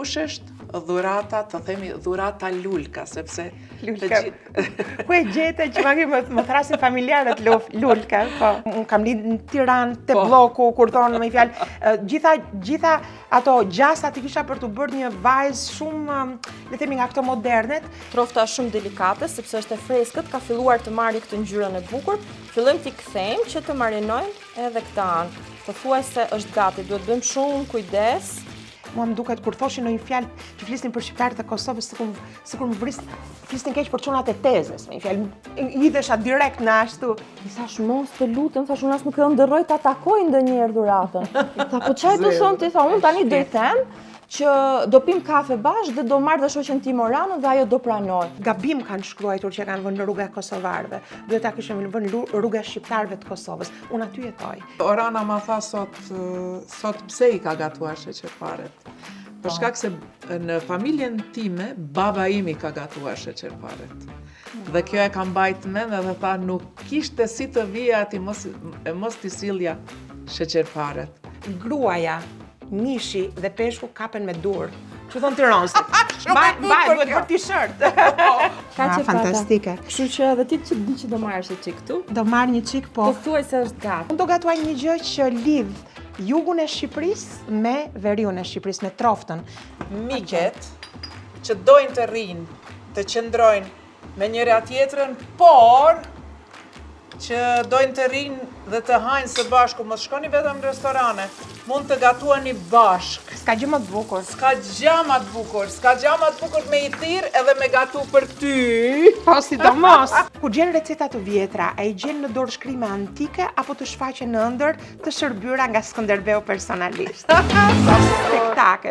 kush është dhurata, të themi dhurata lulka, sepse... Lulka. Ku e gjete që më thrasin familjarët lulka, po. Unë kam lidh në Tiranë, te bloku, kur thonë me fjalë, gjitha ato gjasa të kisha për të bërë një vajzë shumë, le themi nga këto modernet. Trofta shumë delikate, sepse është e freskët, ka filluar të marrë këtë ngjyrën e bukur. Fillojmë t'i kthejmë që të marinojmë edhe këtë anë. Pothuajse është gati, duhet bëjmë shumë kujdes. Mua më duket kur thoshin në një fjalë që flisnin për shqiptarët e Kosovës, sikur më flisnin keq për çunat e tezës, me një fjalë hidhesha direkt në ashtu. I thash mos të lutem, thash unë as nuk e ndërroj ta takoj ndonjëherë dhuratën. Tha po çaj do thon ti, tha unë tani do i them që do pim kafe bashkë dhe do marrë dhe shoqen tim Oranën dhe ajo do pranoj. Gabim kanë shkruar që kanë vënë rruga e kosovarëve. Duhet ta kishim vënë rruga e shqiptarëve të Kosovës. Unë aty jetoj. Orana ma tha sot pse i ka gatuar sheqerparet. Për shkak se në familjen time, baba im i ka gatuar sheqerparet. Dhe kjo e ka mbajt mend dhe tha nuk kishte si të vija ati mos t'i sillja sheqerparet. Gruaja, mishi dhe peshku kapen me dur. Që thonë tiranësit. Mbaj, duhet për t-shirt. Fantastike. Kështu që edhe ti që di që do marrësh një çik këtu? Do marr një çik, po. Pothuajse është gati. Unë do gatuaj një gjë që lidh jugun e Shqipërisë me veriun e Shqipërisë, me troftën. Miqet që dojnë të rinë, të qëndrojnë me njëra tjetrën, por që dojnë të rinë dhe të hajnë së bashku, mos shkoni vetëm në restorane, mund të gatuani bashkë. S'ka gjë më të bukur. S'ka gjë më të bukur, me i thirr edhe me gatu për ty. Po, sidomos. Kur gjen receta të vjetra, a i gjen në dorë shkrime antike apo të shfaqen në ëndër të shërbyra nga Skënderbeu personalisht? Spektakel.